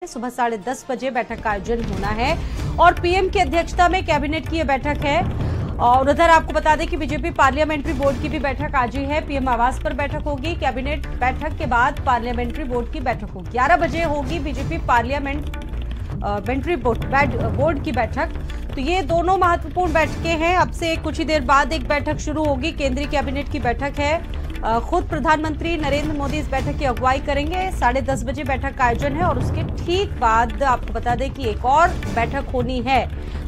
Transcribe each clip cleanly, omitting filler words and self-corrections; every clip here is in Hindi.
सुबह 10:30 बजे बैठक का आयोजन होना है और पीएम की अध्यक्षता में कैबिनेट की यह बैठक है। और उधर आपको बता दें कि बीजेपी पार्लियामेंट्री बोर्ड की भी बैठक आज ही है। पीएम आवास पर बैठक होगी। कैबिनेट बैठक के बाद पार्लियामेंट्री बोर्ड की बैठक होगी। 11 बजे होगी बीजेपी पार्लियामेंट्री बोर्ड की बैठक। तो ये दोनों महत्वपूर्ण बैठकें हैं। अब से कुछ ही देर बाद एक बैठक शुरू होगी। केंद्रीय कैबिनेट की बैठक है। खुद प्रधानमंत्री नरेंद्र मोदी इस बैठक की अगुवाई करेंगे। 10:30 बजे बैठक का आयोजन है और उसके ठीक बाद आपको बता दें कि एक और बैठक होनी है।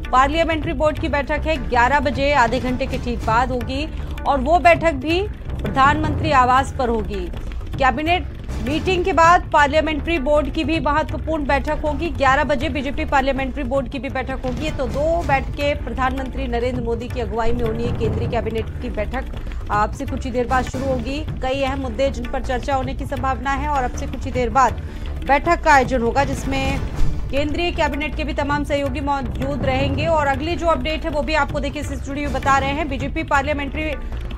पार्लियामेंट्री बोर्ड की बैठक है 11 बजे, आधे घंटे के ठीक बाद होगी और वो बैठक भी प्रधानमंत्री आवास पर होगी। कैबिनेट मीटिंग के बाद पार्लियामेंट्री बोर्ड की भी महत्वपूर्ण बैठक होगी। 11 बजे बीजेपी पार्लियामेंट्री बोर्ड की भी बैठक होगी। तो दो बैठकें प्रधानमंत्री नरेंद्र मोदी की अगुवाई में होनी है। केंद्रीय कैबिनेट की बैठक अब से कुछ ही देर बाद शुरू होगी। कई अहम मुद्दे जिन पर चर्चा होने की संभावना है और अब से कुछ ही देर बाद बैठक का आयोजन होगा, जिसमें केंद्रीय कैबिनेट के भी तमाम सहयोगी मौजूद रहेंगे। और अगली जो अपडेट है वो भी आपको देखिए इस स्टूडियो में बता रहे हैं। बीजेपी पार्लियामेंट्री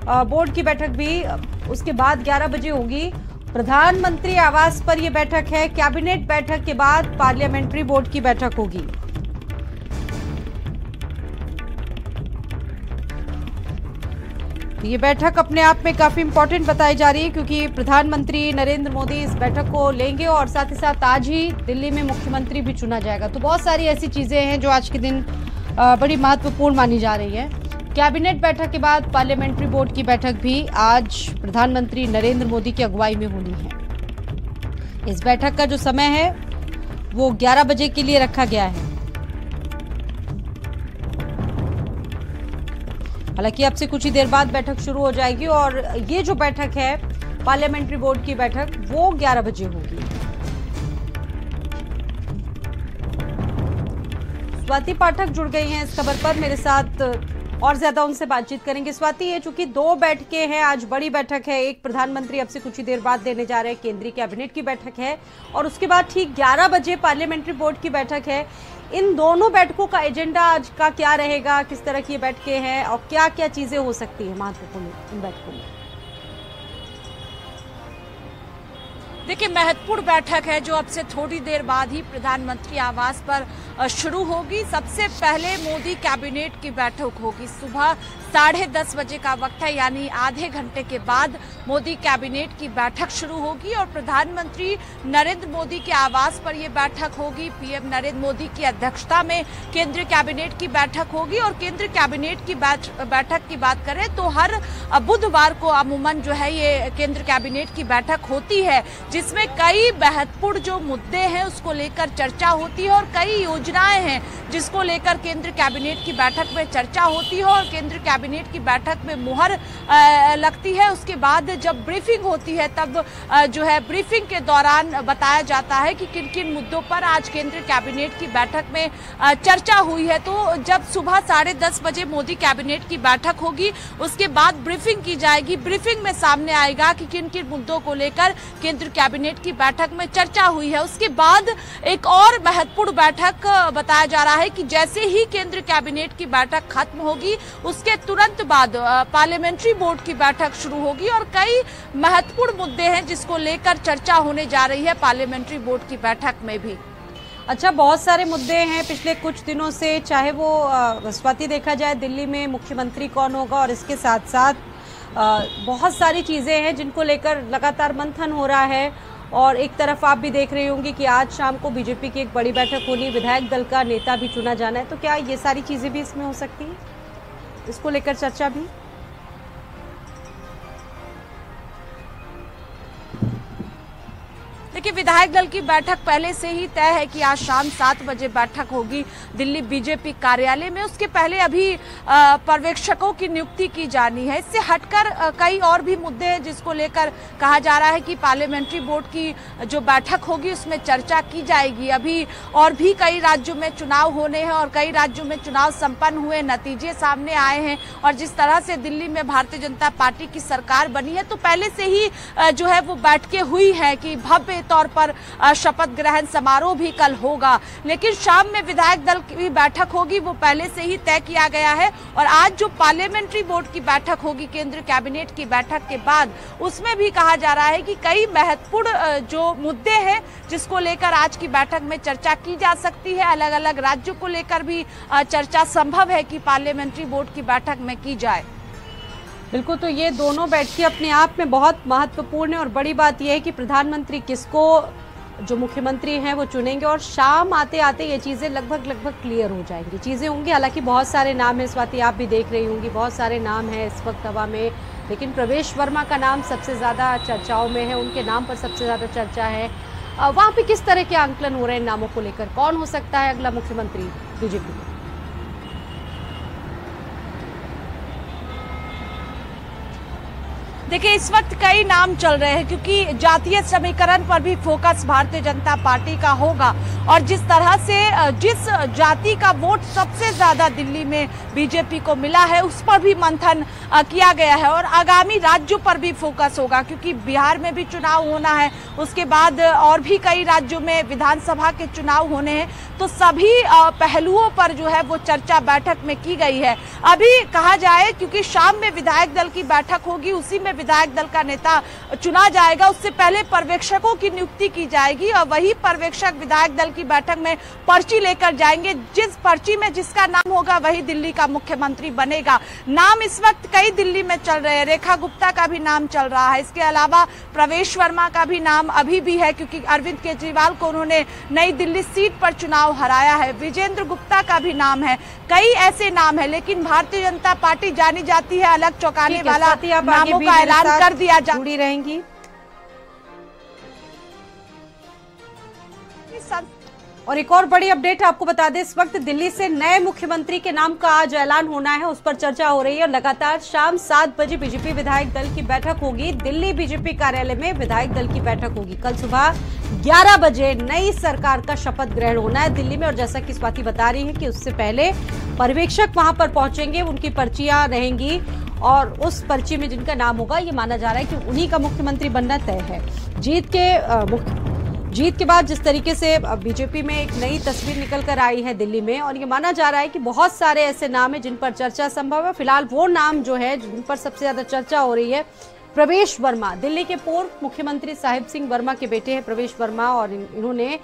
बोर्ड की बैठक भी उसके बाद 11 बजे होगी। प्रधानमंत्री आवास पर यह बैठक है। कैबिनेट बैठक के बाद पार्लियामेंट्री बोर्ड की बैठक होगी। ये बैठक अपने आप में काफी इंपॉर्टेंट बताई जा रही है, क्योंकि प्रधानमंत्री नरेंद्र मोदी इस बैठक को लेंगे और साथ ही साथ आज ही दिल्ली में मुख्यमंत्री भी चुना जाएगा। तो बहुत सारी ऐसी चीजें हैं जो आज के दिन बड़ी महत्वपूर्ण मानी जा रही है। कैबिनेट बैठक के बाद पार्लियामेंट्री बोर्ड की बैठक भी आज प्रधानमंत्री नरेंद्र मोदी की अगुवाई में होनी है। इस बैठक का जो समय है वो 11 बजे के लिए रखा गया है। हालांकि अब से कुछ ही देर बाद बैठक शुरू हो जाएगी और ये जो बैठक है पार्लियामेंट्री बोर्ड की बैठक वो 11 बजे होगी। स्वाति पाठक जुड़ गई हैं इस खबर पर मेरे साथ, और ज्यादा उनसे बातचीत करेंगे। स्वाति, ये चूंकि दो बैठकें हैं, आज बड़ी बैठक है, एक प्रधानमंत्री अब से कुछ ही देर बाद देने जा रहे हैं, केंद्रीय कैबिनेट की बैठक है और उसके बाद ठीक 11 बजे पार्लियामेंट्री बोर्ड की बैठक है। इन दोनों बैठकों का एजेंडा आज का क्या रहेगा, किस तरह की बैठकें हैं और क्या क्या चीजें हो सकती है महत्वपूर्ण इन बैठकों में? देखिए, महत्वपूर्ण बैठक है जो अब से थोड़ी देर बाद ही प्रधानमंत्री आवास पर शुरू होगी। सबसे पहले मोदी कैबिनेट की बैठक होगी। सुबह 10:30 बजे का वक्त है, यानी आधे घंटे के बाद मोदी कैबिनेट की बैठक शुरू होगी और प्रधानमंत्री नरेंद्र मोदी के आवास पर यह बैठक होगी। पीएम नरेंद्र मोदी की अध्यक्षता में केंद्रीय कैबिनेट की बैठक होगी। और केंद्रीय कैबिनेट की बैठक की बात करें तो हर बुधवार को अमूमन जो है ये केंद्रीय कैबिनेट की बैठक होती है, जिसमें कई महत्वपूर्ण जो मुद्दे हैं उसको लेकर चर्चा होती है और कई योजनाएं हैं जिसको लेकर केंद्रीय कैबिनेट की बैठक में चर्चा होती है और केंद्रीय कैबिनेट की बैठक में मुहर लगती है। उसके बाद जब ब्रीफिंग होती है तब जो है ब्रीफिंग के दौरान बताया जाता है कि किन किन मुद्दों पर आज केंद्रीय कैबिनेट की बैठक में चर्चा हुई है। तो जब सुबह 10:30 बजे मोदी कैबिनेट की बैठक होगी, उसके बाद ब्रीफिंग की जाएगी। ब्रीफिंग में सामने आएगा कि किन किन मुद्दों को लेकर केंद्रीय कैबिनेट की बैठक में चर्चा हुई है। उसके बाद एक और महत्वपूर्ण बैठक बताया जा रहा है कि जैसे ही केंद्रीय कैबिनेट की बैठक खत्म होगी उसके तुरंत बाद पार्लियामेंट्री बोर्ड की बैठक शुरू होगी और कई महत्वपूर्ण मुद्दे हैं जिसको लेकर चर्चा होने जा रही है पार्लियामेंट्री बोर्ड की बैठक में भी। अच्छा, बहुत सारे मुद्दे हैं पिछले कुछ दिनों से, चाहे वो स्वाति देखा जाए दिल्ली में मुख्यमंत्री कौन होगा और इसके साथ साथ बहुत सारी चीजें हैं जिनको लेकर लगातार मंथन हो रहा है। और एक तरफ आप भी देख रहे होंगे कि आज शाम को बीजेपी की एक बड़ी बैठक होनी, विधायक दल का नेता भी चुना जाना है। तो क्या ये सारी चीजें भी इसमें हो सकती है, इसको लेकर चर्चा भी? देखिए, विधायक दल की बैठक पहले से ही तय है कि आज शाम 7 बजे बैठक होगी दिल्ली बीजेपी कार्यालय में। उसके पहले अभी पर्यवेक्षकों की नियुक्ति की जानी है। इससे हटकर कई और भी मुद्दे हैं जिसको लेकर कहा जा रहा है कि पार्लियामेंट्री बोर्ड की जो बैठक होगी उसमें चर्चा की जाएगी। अभी और भी कई राज्यों में चुनाव होने हैं और कई राज्यों में चुनाव संपन्न हुए, नतीजे सामने आए हैं और जिस तरह से दिल्ली में भारतीय जनता पार्टी की सरकार बनी है तो पहले से ही जो है वो बैठकें हुई है कि भव्य तौर तौर पर शपथ ग्रहण समारोह भी कल होगा। लेकिन शाम में विधायक दल की बैठक होगी, वो पहले से ही तय किया गया है। और आज जो पार्लियामेंट्री बोर्ड की बैठक होगी, केंद्रीय कैबिनेट की बैठक के बाद, उसमें भी कहा जा रहा है कि कई महत्वपूर्ण जो मुद्दे हैं जिसको लेकर आज की बैठक में चर्चा की जा सकती है। अलग अलग राज्यों को लेकर भी चर्चा संभव है कि पार्लियामेंट्री बोर्ड की बैठक में की जाए। बिल्कुल, तो ये दोनों बैठकें अपने आप में बहुत महत्वपूर्ण है और बड़ी बात यह है कि प्रधानमंत्री किसको, जो मुख्यमंत्री हैं वो चुनेंगे और शाम आते आते ये चीज़ें लगभग क्लियर हो जाएंगी। चीज़ें होंगी, हालांकि बहुत सारे नाम हैं, स्वाति आप भी देख रही होंगी, बहुत सारे नाम हैं इस वक्त हवा में, लेकिन प्रवेश वर्मा का नाम सबसे ज़्यादा चर्चाओं में है, उनके नाम पर सबसे ज़्यादा चर्चा है। वहाँ पे किस तरह के आंकलन हो रहे हैं नामों को लेकर, कौन हो सकता है अगला मुख्यमंत्री बीजेपी का? देखिए, इस वक्त कई नाम चल रहे हैं क्योंकि जातीय समीकरण पर भी फोकस भारतीय जनता पार्टी का होगा और जिस तरह से जिस जाति का वोट सबसे ज्यादा दिल्ली में बीजेपी को मिला है उस पर भी मंथन किया गया है और आगामी राज्यों पर भी फोकस होगा क्योंकि बिहार में भी चुनाव होना है, उसके बाद और भी कई राज्यों में विधानसभा के चुनाव होने हैं, तो सभी पहलुओं पर जो है वो चर्चा बैठक में की गई है। अभी कहा जाए क्योंकि शाम में विधायक दल की बैठक होगी, उसी में विधायक दल का नेता चुना जाएगा, उससे पहले पर्यवेक्षकों की नियुक्ति की जाएगी और वही पर्यवेक्षक विधायक दल की बैठक में पर्ची लेकर जाएंगे। जिस पर्ची में जिसका नाम होगा वही दिल्ली का मुख्यमंत्री बनेगा। नाम इस वक्त कई दिल्ली में चल रहे हैं, रेखा गुप्ता का भी नाम चल रहा है, इसके अलावा प्रवेश वर्मा का भी नाम अभी भी है क्योंकि अरविंद केजरीवाल को उन्होंने नई दिल्ली सीट पर चुनाव हराया है। विजेंद्र गुप्ता का भी नाम है, कई ऐसे नाम है, लेकिन भारतीय जनता पार्टी जानी जाती है अलग चौंकाने वाला नामों का ऐलान कर दिया जा। जुड़ी रहेंगी और एक और बड़ी अपडेट आपको बता दें, इस वक्त दिल्ली से नए मुख्यमंत्री के नाम का आज ऐलान होना है, उस पर चर्चा हो रही है। लगातार शाम 7 बजे बीजेपी विधायक दल की बैठक होगी, दिल्ली बीजेपी कार्यालय में विधायक दल की बैठक होगी। कल सुबह 11 बजे नई सरकार का शपथ ग्रहण होना है दिल्ली में और जैसा कि स्वाति बता रही है कि उससे पहले पर्यवेक्षक वहां पर पहुंचेंगे, उनकी पर्चियां रहेंगी और उस पर्ची में जिनका नाम होगा ये माना जा रहा है कि उन्हीं का मुख्यमंत्री बनना तय है। जीत के बाद जिस तरीके से बीजेपी में एक नई तस्वीर निकल कर आई है दिल्ली में और ये माना जा रहा है कि बहुत सारे ऐसे नाम हैं जिन पर चर्चा संभव है। फिलहाल वो नाम जो है जिन पर सबसे ज्यादा चर्चा हो रही है, प्रवेश वर्मा, दिल्ली के पूर्व मुख्यमंत्री साहिब सिंह वर्मा के बेटे हैं प्रवेश वर्मा और इन्होंने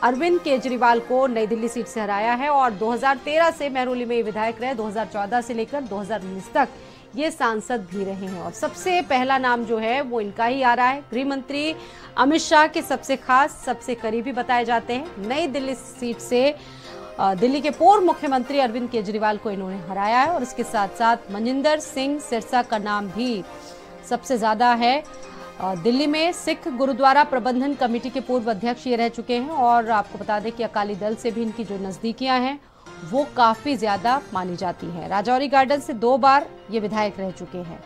अरविंद केजरीवाल को नई दिल्ली सीट से हराया है और 2013 से महरौली में विधायक रहे, 2014 से लेकर 2019 तक ये सांसद भी रहे हैं और सबसे पहला नाम जो है वो इनका ही आ रहा है। गृह मंत्री अमित शाह के सबसे खास, सबसे करीबी बताए जाते हैं। नई दिल्ली सीट से दिल्ली के पूर्व मुख्यमंत्री अरविंद केजरीवाल को इन्होंने हराया है और इसके साथ साथ मनिंदर सिंह सिरसा का नाम भी सबसे ज्यादा है। दिल्ली में सिख गुरुद्वारा प्रबंधन कमेटी के पूर्व अध्यक्ष ये रह चुके हैं और आपको बता दें कि अकाली दल से भी इनकी जो नजदीकियां हैं वो काफी ज्यादा मानी जाती है। राजौरी गार्डन से 2 बार ये विधायक रह चुके हैं।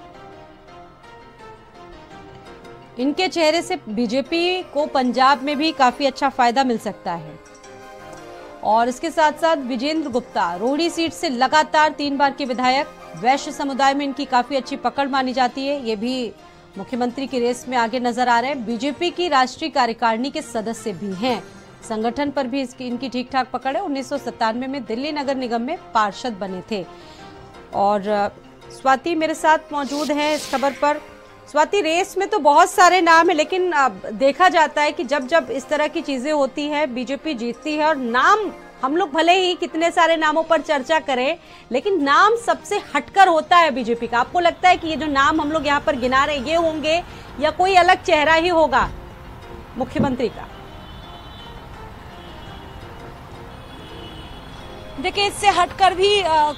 इनके चेहरे से बीजेपी को पंजाब में भी काफी अच्छा फायदा मिल सकता है। और इसके साथ साथ विजेंद्र गुप्ता रोहड़ी सीट से लगातार 3 बार के विधायक, वैश्य समुदाय में इनकी काफी अच्छी पकड़ मानी जाती है, ये भी मुख्यमंत्री की रेस में आगे नजर आ रहे हैं। बीजेपी की राष्ट्रीय कार्यकारिणी के सदस्य भी हैं, संगठन पर भी इनकी ठीक ठाक पकड़ है। 1997 में दिल्ली नगर निगम में पार्षद बने थे। और स्वाति मेरे साथ मौजूद है इस खबर पर। स्वाति, रेस में तो बहुत सारे नाम है लेकिन देखा जाता है कि जब जब इस तरह की चीजें होती है बीजेपी जीतती है और नाम, हम लोग भले ही कितने सारे नामों पर चर्चा करें लेकिन नाम सबसे हटकर होता है बीजेपी का। आपको लगता है कि ये जो नाम हम लोग यहाँ पर गिना रहे ये होंगे या कोई अलग चेहरा ही होगा मुख्यमंत्री का? देखिए, इससे हटकर भी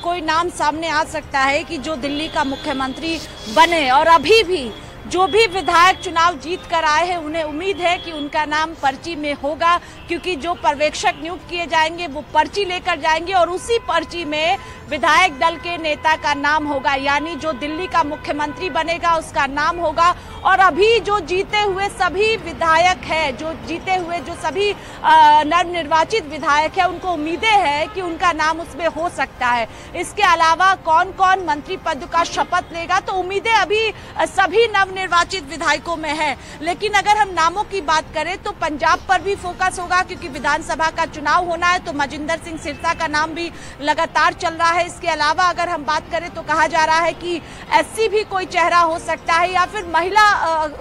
कोई नाम सामने आ सकता है कि जो दिल्ली का मुख्यमंत्री बने और अभी भी जो भी विधायक चुनाव जीत कर आए हैं उन्हें उम्मीद है कि उनका नाम पर्ची में होगा क्योंकि जो पर्यवेक्षक नियुक्त किए जाएंगे वो पर्ची लेकर जाएंगे और उसी पर्ची में विधायक दल के नेता का नाम होगा, यानी जो दिल्ली का मुख्यमंत्री बनेगा उसका नाम होगा। और अभी जो जीते हुए सभी विधायक हैं, जो जीते हुए जो सभी नवनिर्वाचित विधायक हैं, उनको उम्मीदें हैं कि उनका नाम उसमें हो सकता है। इसके अलावा कौन कौन मंत्री पद का शपथ लेगा तो उम्मीदें अभी सभी नवनिर्वाचित विधायकों में है। लेकिन अगर हम नामों की बात करें तो पंजाब पर भी फोकस होगा, क्योंकि विधानसभा का चुनाव होना है, तो मजिंदर सिंह सिरसा का नाम भी लगातार चल रहा है। इसके अलावा अगर हम बात करें तो कहा जा रहा है कि एससी भी कोई चेहरा हो सकता है, या फिर महिला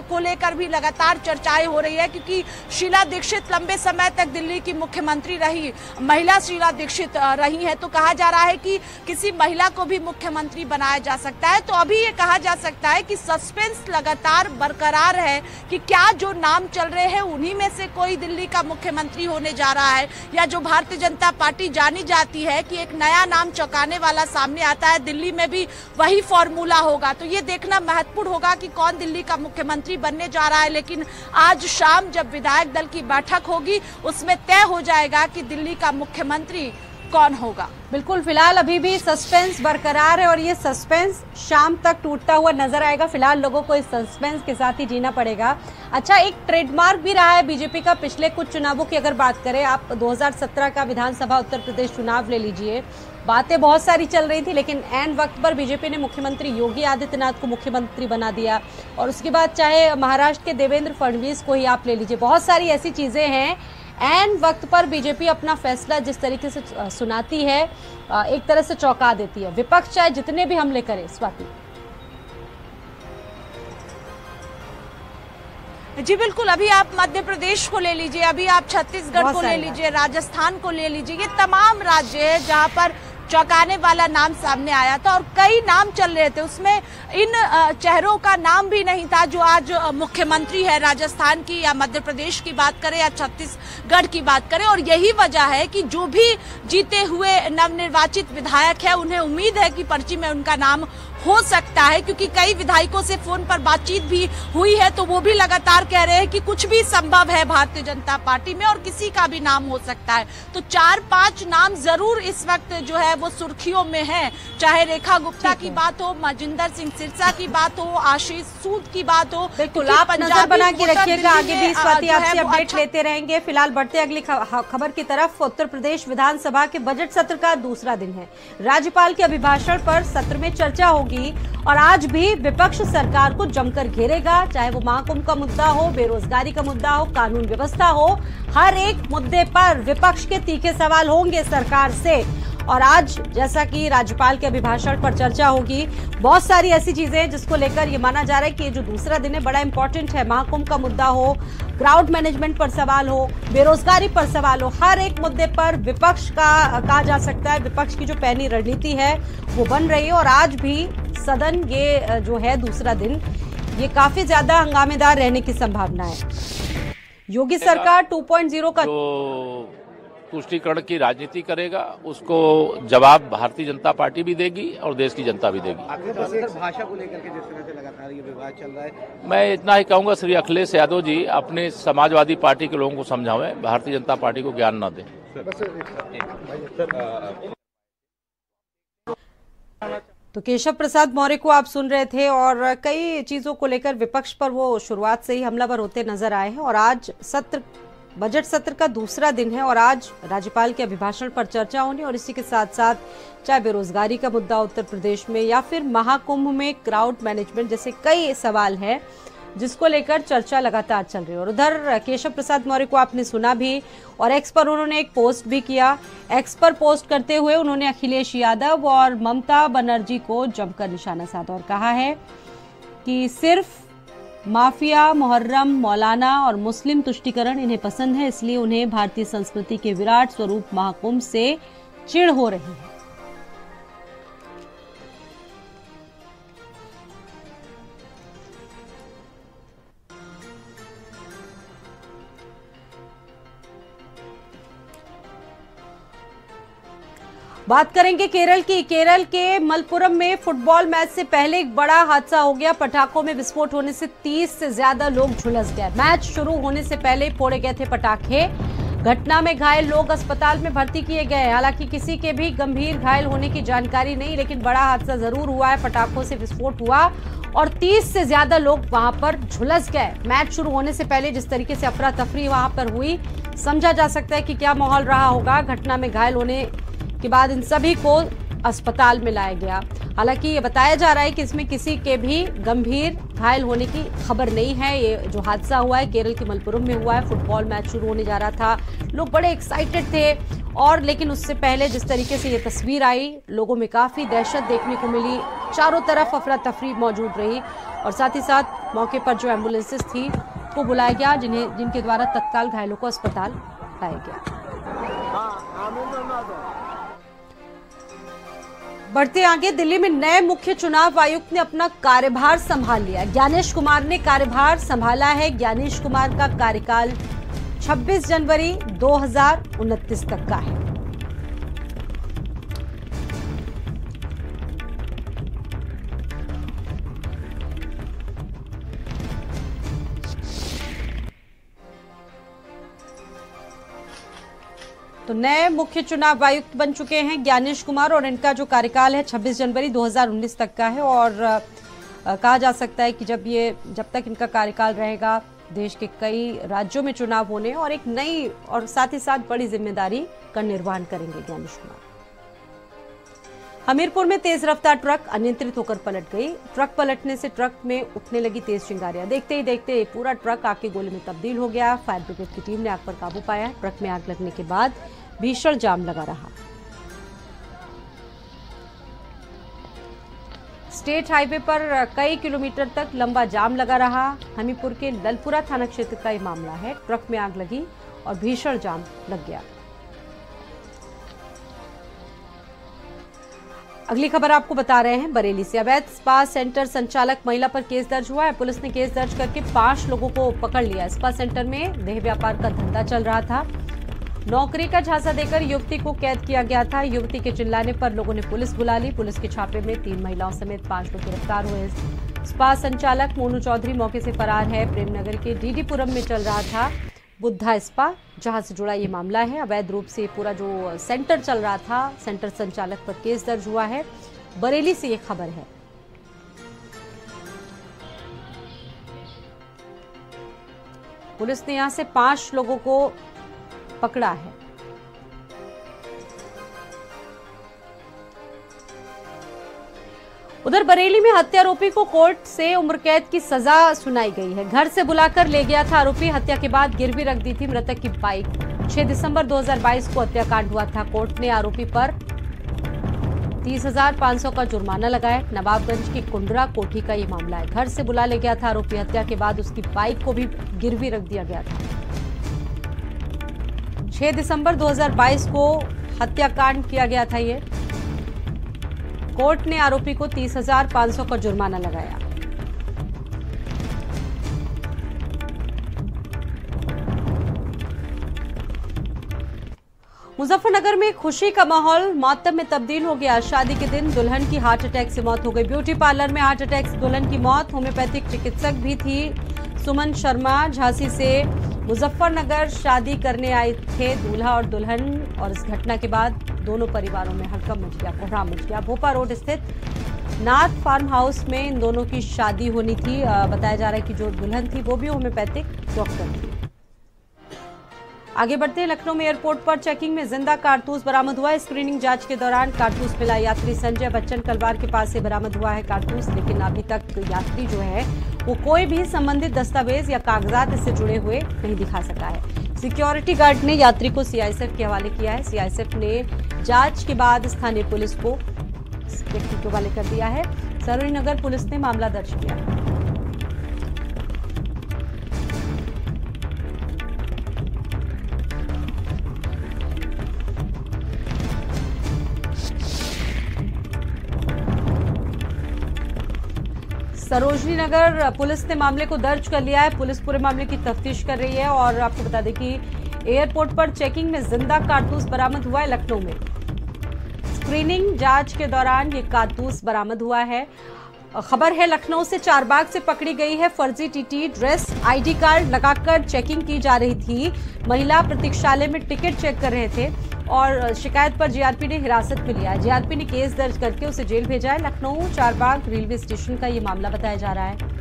को लेकर भी लगातार चर्चाएं हो रही है, क्योंकि शीला दीक्षित लंबे समय तक दिल्ली की मुख्यमंत्री रही, महिला शीला दीक्षित रही है, तो कहा जा रहा है कि किसी महिला को भी मुख्यमंत्री बनाया जा सकता है। तो अभी ये कहा जा सकता है कि सस्पेंस लगातार बरकरार है कि क्या जो नाम चल रहे हैं उन्हीं में से कोई दिल्ली का मुख्यमंत्री होने जा रहा है, या जो भारतीय जनता पार्टी जानी जाती है कि एक नया नाम चौंकाने वाला सामने आता है, दिल्ली में भी वही फॉर्मूला होगा। तो ये देखना महत्वपूर्ण होगा कि कौन दिल्ली का मुख्यमंत्री बनने जा रहा है। लेकिन आज शाम जब विधायक दल की बैठक होगी उसमें तय हो जाएगा कि दिल्ली का मुख्यमंत्री कौन होगा। बिल्कुल, फिलहाल अभी भी सस्पेंस बरकरार है और ये सस्पेंस शाम तक टूटता हुआ नजर आएगा। फिलहाल लोगों को इस सस्पेंस के साथ ही जीना पड़ेगा। अच्छा, एक ट्रेडमार्क भी रहा है बीजेपी का पिछले कुछ चुनावों की अगर बात करें, आप 2017 का विधानसभा उत्तर प्रदेश चुनाव ले लीजिए, बातें बहुत सारी चल रही थी, लेकिन ऐन वक्त पर बीजेपी ने मुख्यमंत्री योगी आदित्यनाथ को मुख्यमंत्री बना दिया। और उसके बाद चाहे महाराष्ट्र के देवेंद्र फडणवीस को ही आप ले लीजिए, बहुत सारी ऐसी चीजें हैं। ऐन वक्त पर बीजेपी अपना फैसला जिस तरीके से सुनाती है, एक तरह से चौंका देती है। विपक्ष चाहे जितने भी हमले करे। स्वाति जी बिल्कुल, अभी आप मध्य प्रदेश को ले लीजिए, अभी आप छत्तीसगढ़ को ले लीजिए, राजस्थान को ले लीजिए, ये तमाम राज्य है जहां पर चौंकाने वाला नाम सामने आया था और कई नाम चल रहे थे। उसमें इन चेहरों का नाम भी नहीं था जो आज मुख्यमंत्री है। राजस्थान की या मध्य प्रदेश की बात करें या छत्तीसगढ़ की बात करें, और यही वजह है कि जो भी जीते हुए नवनिर्वाचित विधायक है उन्हें उम्मीद है कि पर्ची में उनका नाम हो सकता है, क्योंकि कई विधायकों से फोन पर बातचीत भी हुई है तो वो भी लगातार कह रहे हैं कि कुछ भी संभव है भारतीय जनता पार्टी में और किसी का भी नाम हो सकता है। तो 4-5 नाम जरूर इस वक्त जो है वो सुर्खियों में है, चाहे रेखा गुप्ता की बात हो, मजिंदर सिंह सिरसा की बात हो, आशीष सूद की बात हो। बिल्कुल, आप नजर बना के रखिएगा, आगे भी स्वाति आपसे अपडेट लेते रहेंगे। फिलहाल बढ़ते अगली खबर की तरफ। उत्तर प्रदेश विधानसभा के बजट सत्र का दूसरा दिन है। राज्यपाल के अभिभाषण पर सत्र में चर्चा होगी और आज भी विपक्ष सरकार को जमकर घेरेगा, चाहे वो महाकुंभ का मुद्दा हो, बेरोजगारी का मुद्दा हो, कानून व्यवस्था हो, हर एक मुद्दे पर विपक्ष के तीखे सवाल होंगे सरकार से। और आज जैसा कि राज्यपाल के अभिभाषण पर चर्चा होगी, बहुत सारी ऐसी चीजें हैं जिसको लेकर ये माना जा रहा है कि ये जो दूसरा दिन है बड़ा इंपॉर्टेंट है। महाकुंभ का मुद्दा हो, क्राउड मैनेजमेंट पर सवाल हो, बेरोजगारी पर सवाल हो, हर एक मुद्दे पर विपक्ष का कहा जा सकता है विपक्ष की जो पैनी रणनीति है वो बन रही है। और आज भी सदन ये जो है दूसरा दिन, ये काफी ज्यादा हंगामेदार रहने की संभावना है। योगी सरकार 2.0 का तुष्टीकरण की राजनीति करेगा, उसको जवाब भारतीय जनता पार्टी भी देगी और देश की जनता भी देगी। भाषा को लेकर के जिस तरह से लगातार ये विवाद चल रहा है, मैं इतना ही कहूंगा, श्री अखिलेश यादव जी अपने समाजवादी पार्टी के लोगों को समझावें, भारतीय जनता पार्टी को ज्ञान न दें। तो केशव प्रसाद मौर्य को आप सुन रहे थे और कई चीजों को लेकर विपक्ष पर वो शुरुआत से ही हमलावर होते नजर आए हैं। और आज बजट सत्र का दूसरा दिन है और आज राज्यपाल के अभिभाषण पर चर्चा होनी और इसी के साथ साथ चाहे बेरोजगारी का मुद्दा उत्तर प्रदेश में या फिर महाकुंभ में क्राउड मैनेजमेंट जैसे कई सवाल हैं जिसको लेकर चर्चा लगातार चल रही है। और उधर केशव प्रसाद मौर्य को आपने सुना भी और एक्स पर उन्होंने एक पोस्ट भी किया। एक्स पर पोस्ट करते हुए उन्होंने अखिलेश यादव और ममता बनर्जी को जमकर निशाना साधा और कहा है कि सिर्फ माफिया, मुहर्रम, मौलाना और मुस्लिम तुष्टीकरण इन्हें पसंद है, इसलिए उन्हें भारतीय संस्कृति के विराट स्वरूप महाकुंभ से चिढ़ हो रही है। बात करेंगे केरल की। केरल के मलपुरम में फुटबॉल मैच से पहले एक बड़ा हादसा हो गया। पटाखों में विस्फोट होने से 30 से ज्यादा लोग झुलस गए। मैच शुरू होने से पहले फोड़े गए थे पटाखे। घटना में घायल लोग अस्पताल में भर्ती किए गए। हालांकि किसी के भी गंभीर घायल होने की जानकारी नहीं, लेकिन बड़ा हादसा जरूर हुआ है। पटाखों से विस्फोट हुआ और 30 से ज्यादा लोग वहां पर झुलस गए। मैच शुरू होने से पहले जिस तरीके से अफरा तफरी वहां पर हुई, समझा जा सकता है कि क्या माहौल रहा होगा। घटना में घायल होने के बाद इन सभी को अस्पताल में लाया गया। हालांकि ये बताया जा रहा है कि इसमें किसी के भी गंभीर घायल होने की खबर नहीं है। ये जो हादसा हुआ है केरल के मलप्पुरम में हुआ है। फुटबॉल मैच शुरू होने जा रहा था, लोग बड़े एक्साइटेड थे और लेकिन उससे पहले जिस तरीके से ये तस्वीर आई, लोगों में काफी दहशत देखने को मिली। चारों तरफ अफरा तफरी मौजूद रही और साथ ही साथ मौके पर जो एम्बुलेंसेस थी को बुलाया गया, जिनके द्वारा तत्काल घायलों को अस्पताल लाया गया। बढ़ते आगे, दिल्ली में नए मुख्य चुनाव आयुक्त ने अपना कार्यभार संभाल लिया। ज्ञानेश कुमार ने कार्यभार संभाला है। ज्ञानेश कुमार का कार्यकाल 26 जनवरी 2029 तक का है। तो नए मुख्य चुनाव आयुक्त बन चुके हैं ज्ञानेश कुमार और इनका जो कार्यकाल है 26 जनवरी 2019 तक का है। और कहा जा सकता है कि जब तक इनका कार्यकाल रहेगा, देश के कई राज्यों में चुनाव होने और एक नई और साथ ही साथ बड़ी जिम्मेदारी का निर्वहन करेंगे ज्ञानेश कुमार। हमीरपुर में तेज रफ्तार ट्रक अनियंत्रित होकर पलट गई। ट्रक पलटने से ट्रक में उठने लगी तेज चिंगारियां। देखते ही देखते पूरा ट्रक आग के गोले में तब्दील हो गया। फायर ब्रिगेड की टीम ने आग पर काबू पाया। ट्रक में आग लगने के बाद भीषण जाम लगा रहा। स्टेट हाईवे पर कई किलोमीटर तक लंबा जाम लगा रहा। हमीरपुर के ललपुरा थाना क्षेत्र का ये मामला है। ट्रक में आग लगी और भीषण जाम लग गया। अगली खबर आपको बता रहे हैं बरेली से। अवैध स्पा सेंटर संचालक महिला पर केस दर्ज हुआ है। पुलिस ने केस दर्ज करके 5 लोगों को पकड़ लिया। स्पा सेंटर में देह व्यापार का धंधा चल रहा था। नौकरी का झांसा देकर युवती को कैद किया गया था। युवती के चिल्लाने पर लोगों ने पुलिस बुला ली। पुलिस के छापे में 3 महिलाओं समेत 5 लोग गिरफ्तार हुए। स्पा संचालक मोनू चौधरी मौके से फरार है। प्रेमनगर के डीडीपुरम में चल रहा था बुद्धा स्पा, जहां से जुड़ा ये मामला है। अवैध रूप से पूरा जो सेंटर चल रहा था, सेंटर संचालक पर केस दर्ज हुआ है। बरेली से ये खबर है। पुलिस ने यहां से 5 लोगों को पकड़ा है। उधर बरेली में हत्यारोपी को कोर्ट से उम्र कैद की सजा सुनाई गई है। घर से बुलाकर ले गया था आरोपी। हत्या के बाद गिरवी रख दी थी मृतक की बाइक। 6 दिसंबर 2022 को हत्याकांड हुआ था। कोर्ट ने आरोपी पर 30,500 का जुर्माना लगाया। नवाबगंज की कुंडरा कोठी का ये मामला है। घर से बुला ले गया था आरोपी। हत्या के बाद उसकी बाइक को भी गिरवी रख दिया गया था। 6 दिसंबर 2022 को हत्याकांड किया गया था ये। कोर्ट ने आरोपी को 30,500 का जुर्माना लगाया। मुजफ्फरनगर में खुशी का माहौल मातम में तब्दील हो गया। शादी के दिन दुल्हन की हार्ट अटैक से मौत हो गई। ब्यूटी पार्लर में हार्ट अटैक से दुल्हन की मौत। होम्योपैथिक चिकित्सक भी थी। सुमन शर्मा झांसी से मुजफ्फरनगर शादी करने आए थे दूल्हा और दुल्हन, और इस घटना के बाद दोनों परिवारों में हड़कंप मच गया, कोहराम मच गया। भोपा रोड स्थित नाथ फार्म हाउस में इन दोनों की शादी होनी थी। बताया जा रहा है कि जो दुल्हन थी वो भी होम्योपैथिक डॉक्टर थी। आगे बढ़ते हैं। लखनऊ में एयरपोर्ट पर चेकिंग में जिंदा कारतूस बरामद हुआ है। स्क्रीनिंग जांच के दौरान कारतूस मिला। यात्री संजय बच्चन कलवार के पास से बरामद हुआ है कारतूस, लेकिन अभी तक यात्री जो है वो कोई भी संबंधित दस्तावेज या कागजात इससे जुड़े हुए नहीं दिखा सका है। सिक्योरिटी गार्ड ने यात्री को सीआईएसएफ के हवाले किया है। सीआईएसएफ ने जांच के बाद स्थानीय पुलिस को व्यक्ति के हवाले कर दिया है। सरोजनी नगर पुलिस ने मामला दर्ज किया है। सरोजनी नगर पुलिस ने मामले को दर्ज कर लिया है। पुलिस पूरे मामले की तफ्तीश कर रही है। और आपको बता दें कि एयरपोर्ट पर चेकिंग में जिंदा कारतूस बरामद हुआ है। लखनऊ में स्क्रीनिंग जांच के दौरान ये कारतूस बरामद हुआ है। खबर है लखनऊ से चारबाग से पकड़ी गई है फर्जी टीटी ड्रेस। आईडी कार्ड लगाकर चेकिंग की जा रही थी। महिला प्रतीक्षालय में टिकट चेक कर रहे थे और शिकायत पर जीआरपी ने हिरासत में लिया है। जीआरपी ने केस दर्ज करके उसे जेल भेजा है। लखनऊ चारबाग रेलवे स्टेशन का ये मामला बताया जा रहा है।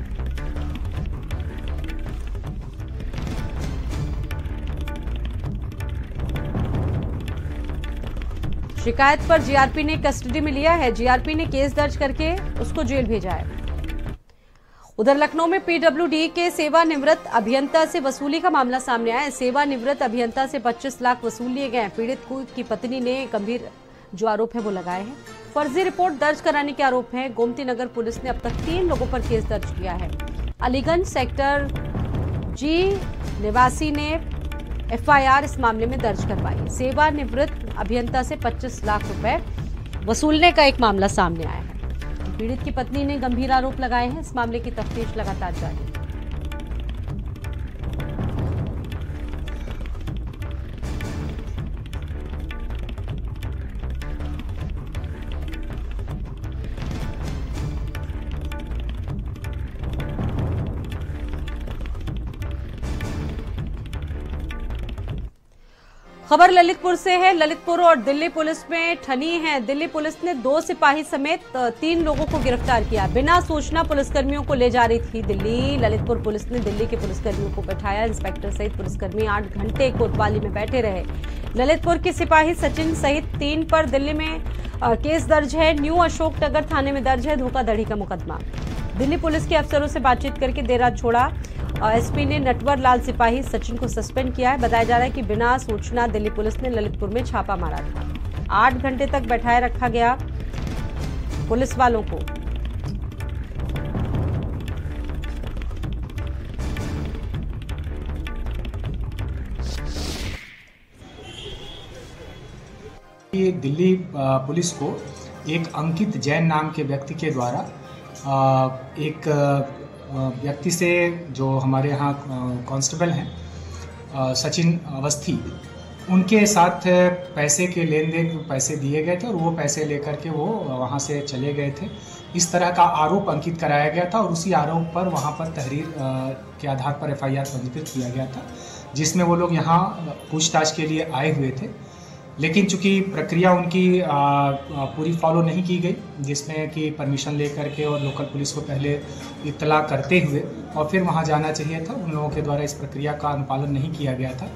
शिकायत पर जीआरपी ने कस्टडी में लिया है। जीआरपी ने केस दर्ज करके उसको जेल भेजा है। उधर लखनऊ में पीडब्ल्यूडी के सेवानिवृत्त अभियंता से वसूली का मामला सामने आया है। सेवानिवृत्त अभियंता से 25 लाख वसूल लिए गए। पीड़ित की पत्नी ने गंभीर जो आरोप है वो लगाए हैं। फर्जी रिपोर्ट दर्ज कराने के आरोप है। गोमती नगर पुलिस ने अब तक 3 लोगों पर केस दर्ज किया है। अलीगंज सेक्टर जी निवासी ने एफआईआर इस मामले में दर्ज करवाई। सेवानिवृत्त अभियंता से 25 लाख रुपए वसूलने का एक मामला सामने आया है। पीड़ित की पत्नी ने गंभीर आरोप लगाए हैं। इस मामले की तफ्तीश लगातार जारी है। खबर ललितपुर से है। ललितपुर और दिल्ली पुलिस में ठनी है। दिल्ली पुलिस ने 2 सिपाही समेत 3 लोगों को गिरफ्तार किया। बिना सूचना पुलिसकर्मियों को ले जा रही थी दिल्ली। ललितपुर पुलिस ने दिल्ली के पुलिसकर्मियों को बैठाया। इंस्पेक्टर सहित पुलिसकर्मी 8 घंटे कोतवाली में बैठे रहे। ललितपुर के सिपाही सचिन सहित 3 पर दिल्ली में केस दर्ज है। न्यू अशोक नगर थाने में दर्ज है धोखाधड़ी का मुकदमा। दिल्ली पुलिस के अफसरों से बातचीत करके देर रात छोड़ा। एसपी ने नटवर लाल सिपाही सचिन को सस्पेंड किया है। बताया जा रहा है कि बिना सूचना दिल्ली पुलिस ने ललितपुर में छापा मारा था। 8 घंटे तक बैठाए रखा गया पुलिस वालों को। ये दिल्ली पुलिस को एक अंकित जैन नाम के व्यक्ति के द्वारा एक व्यक्ति से, जो हमारे यहाँ कांस्टेबल हैं सचिन अवस्थी, उनके साथ पैसे के लेन देन पैसे दिए गए थे और वो पैसे लेकर के वो वहाँ से चले गए थे। इस तरह का आरोप अंकित कराया गया था और उसी आरोप पर वहाँ पर तहरीर के आधार पर एफआईआर पंजीकृत किया गया था, जिसमें वो लोग यहाँ पूछताछ के लिए आए हुए थे। लेकिन चूंकि प्रक्रिया उनकी पूरी फॉलो नहीं की गई, जिसमें कि परमिशन लेकर के और लोकल पुलिस को पहले इत्तला करते हुए और फिर वहां जाना चाहिए था, उन लोगों के द्वारा इस प्रक्रिया का अनुपालन नहीं किया गया था।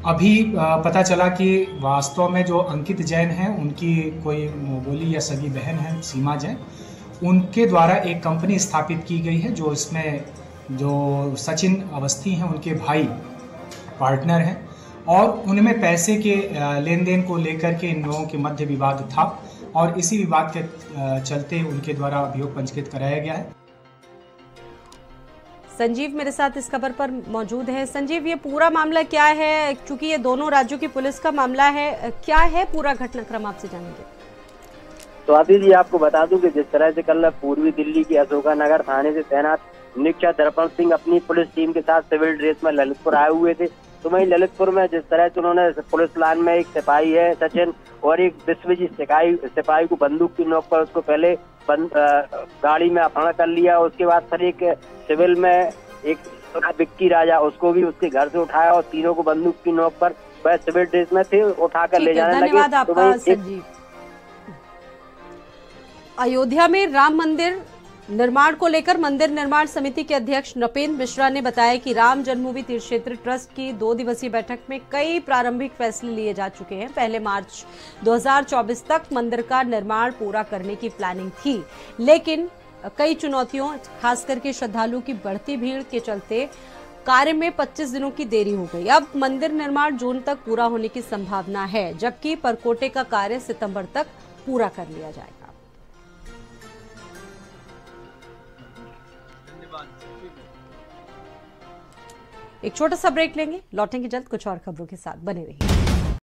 अभी पता चला कि वास्तव में जो अंकित जैन हैं, उनकी कोई बोली या सगी बहन है सीमा जैन, उनके द्वारा एक कंपनी स्थापित की गई है, जो इसमें जो सचिन अवस्थी हैं उनके भाई पार्टनर हैं और उनमें पैसे के लेन देन को लेकर के इन लोगों के मध्य विवाद था और इसी विवाद के चलते उनके द्वारा अभियोग पंजीकृत कराया गया है। संजीव मेरे साथ इस खबर पर मौजूद है। संजीव, ये पूरा मामला क्या है? क्योंकि ये दोनों राज्यों की पुलिस का मामला है, क्या है पूरा घटनाक्रम आपसे जानेंगे। तो अभी जी आपको बता दूं कि जिस तरह से कल पूर्वी दिल्ली के अशोकानगर थाने से तैनात निरीक्षक दर्पण सिंह अपनी पुलिस टीम के साथ सिविल ड्रेस में ललितपुर आए हुए थे, तो वहीं ललितपुर में जिस तरह से उन्होंने पुलिस लाइन में एक सिपाही है सचिन और एक विश्वजीत सिपाही को बंदूक की नोक पर उसको पहले गाड़ी में अपहरण कर लिया। उसके बाद फिर एक सिविल में एक विक्की राजा, उसको भी उसके घर से उठाया और तीनों को बंदूक की नोक पर वह सिविल ड्रेस में थे उठाकर ले जाने लगे। धन्यवाद आपका संजीव। अयोध्या में राम मंदिर निर्माण को लेकर मंदिर निर्माण समिति के अध्यक्ष नृपेंद्र मिश्रा ने बताया कि राम जन्मभूमि तीर्थ क्षेत्र ट्रस्ट की 2 दिवसीय बैठक में कई प्रारंभिक फैसले लिए जा चुके हैं। पहले मार्च 2024 तक मंदिर का निर्माण पूरा करने की प्लानिंग थी, लेकिन कई चुनौतियों, खास करके श्रद्धालुओं की बढ़ती भीड़ के चलते कार्य में 25 दिनों की देरी हो गई। अब मंदिर निर्माण जून तक पूरा होने की संभावना है, जबकि परकोटे का कार्य सितंबर तक पूरा कर लिया जाएगा। एक छोटा सा ब्रेक लेंगे, लौटेंगे जल्द कुछ और खबरों के साथ। बने रहिए।